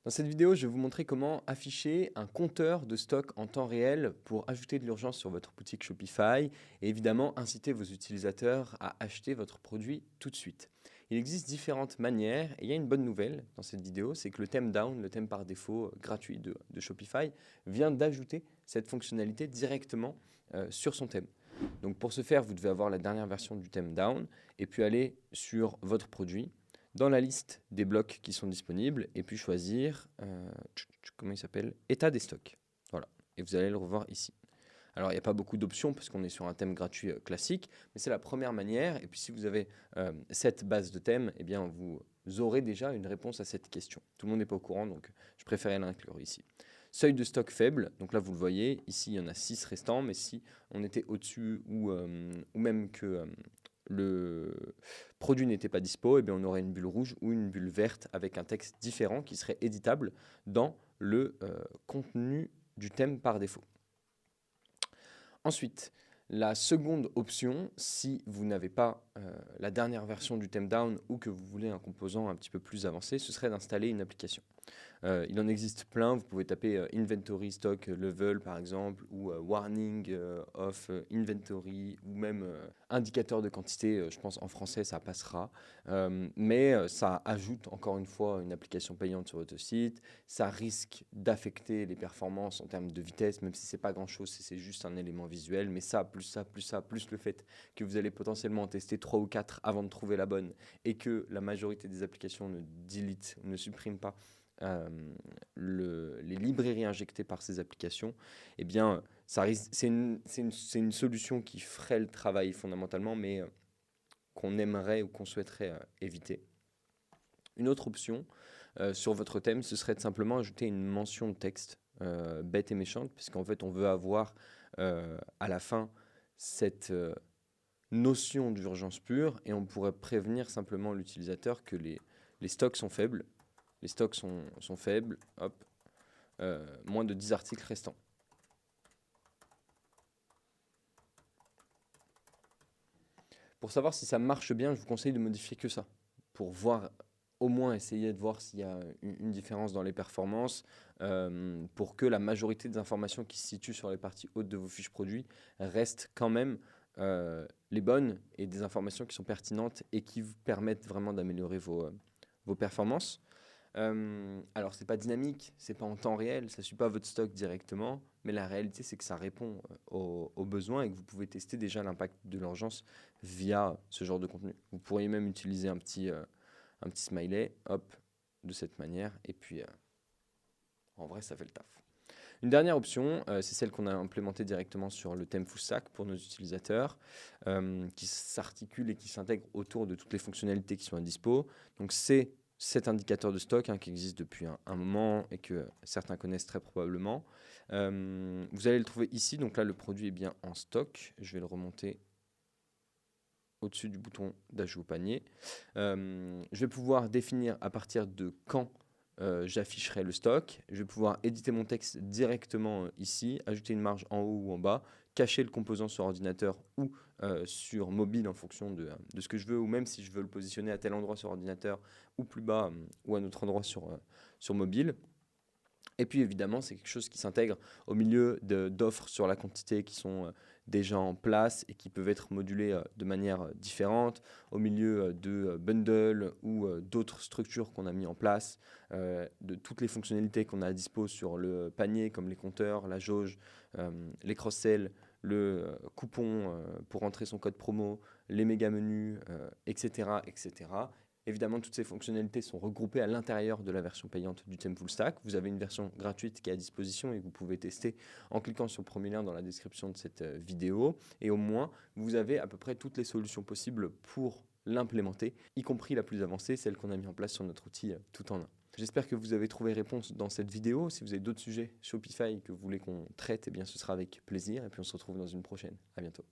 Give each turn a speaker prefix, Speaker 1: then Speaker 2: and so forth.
Speaker 1: Dans cette vidéo, je vais vous montrer comment afficher un compteur de stock en temps réel pour ajouter de l'urgence sur votre boutique Shopify et évidemment inciter vos utilisateurs à acheter votre produit tout de suite. Il existe différentes manières et il y a une bonne nouvelle dans cette vidéo, c'est que le theme down, le thème par défaut gratuit de Shopify, vient d'ajouter cette fonctionnalité directement sur son thème. Donc pour ce faire, vous devez avoir la dernière version du theme down et puis aller sur votre produit dans la liste des blocs qui sont disponibles et puis choisir, comment il s'appelle, état des stocks. Voilà, et vous allez le revoir ici. Alors, il n'y a pas beaucoup d'options parce qu'on est sur un thème gratuit classique, mais c'est la première manière. Et puis, si vous avez cette base de thème, eh bien, vous aurez déjà une réponse à cette question. Tout le monde n'est pas au courant, donc je préférais l'inclure ici. Seuil de stock faible, donc là, vous le voyez, ici, il y en a 6 restants, mais si on était au-dessus ou même que le produit n'était pas dispo, eh bien, on aurait une bulle rouge ou une bulle verte avec un texte différent qui serait éditable dans le contenu du thème par défaut. Ensuite, la seconde option, si vous n'avez pas la dernière version du theme down ou que vous voulez un composant un petit peu plus avancé, ce serait d'installer une application. Il en existe plein, vous pouvez taper Inventory Stock Level par exemple, ou Warning of Inventory, ou même indicateur de quantité, je pense en français ça passera. Mais ça ajoute encore une fois une application payante sur votre site, ça risque d'affecter les performances en termes de vitesse, même si c'est pas grand chose, c'est juste un élément visuel, mais ça, plus ça, plus ça, plus le fait que vous allez potentiellement en tester 3 ou 4 avant de trouver la bonne, et que la majorité des applications ne delete, ne suppriment pas les librairies injectées par ces applications, eh bien, c'est une solution qui ferait le travail fondamentalement, mais qu'on aimerait ou qu'on souhaiterait éviter. Une autre option sur votre thème, ce serait de simplement ajouter une mention de texte bête et méchante, puisqu'en fait, on veut avoir à la fin cette notion d'urgence pure, et on pourrait prévenir simplement l'utilisateur que les stocks sont faibles. Les stocks sont faibles, hop, moins de 10 articles restants. Pour savoir si ça marche bien, je vous conseille de modifier que ça, pour voir, au moins essayer de voir s'il y a une différence dans les performances, pour que la majorité des informations qui se situent sur les parties hautes de vos fiches produits restent quand même les bonnes et des informations qui sont pertinentes et qui vous permettent vraiment d'améliorer vos performances. Alors, c'est pas dynamique, c'est pas en temps réel, ça suit pas votre stock directement, mais la réalité, c'est que ça répond aux besoins et que vous pouvez tester déjà l'impact de l'urgence via ce genre de contenu. Vous pourriez même utiliser un petit smiley, hop, de cette manière, et puis en vrai, ça fait le taf. Une dernière option, c'est celle qu'on a implémentée directement sur le thème Fullstack pour nos utilisateurs, qui s'articule et qui s'intègre autour de toutes les fonctionnalités qui sont à dispo. Donc, c'est cet indicateur de stock qui existe depuis un moment et que certains connaissent très probablement. Vous allez le trouver ici. Donc là, le produit est bien en stock. Je vais le remonter au-dessus du bouton d'ajout au panier. Je vais pouvoir définir à partir de quand j'afficherai le stock. Je vais pouvoir éditer mon texte directement ici, ajouter une marge en haut ou en bas, cacher le composant sur ordinateur ou sur mobile en fonction de ce que je veux, ou même si je veux le positionner à tel endroit sur ordinateur ou plus bas ou à un autre endroit sur mobile. Et puis évidemment, c'est quelque chose qui s'intègre au milieu d'offres sur la quantité qui sont déjà en place et qui peuvent être modulées de manière différente, au milieu de bundles ou d'autres structures qu'on a mis en place, de toutes les fonctionnalités qu'on a à dispo sur le panier, comme les compteurs, la jauge, les cross-sell, le coupon pour entrer son code promo, les méga menus, etc., etc. Évidemment, toutes ces fonctionnalités sont regroupées à l'intérieur de la version payante du thème Fullstack. Vous avez une version gratuite qui est à disposition et que vous pouvez tester en cliquant sur le premier lien dans la description de cette vidéo. Et au moins, vous avez à peu près toutes les solutions possibles pour l'implémenter, y compris la plus avancée, celle qu'on a mis en place sur notre outil tout en un. J'espère que vous avez trouvé réponse dans cette vidéo. Si vous avez d'autres sujets Shopify que vous voulez qu'on traite, eh bien ce sera avec plaisir. Et puis on se retrouve dans une prochaine. À bientôt.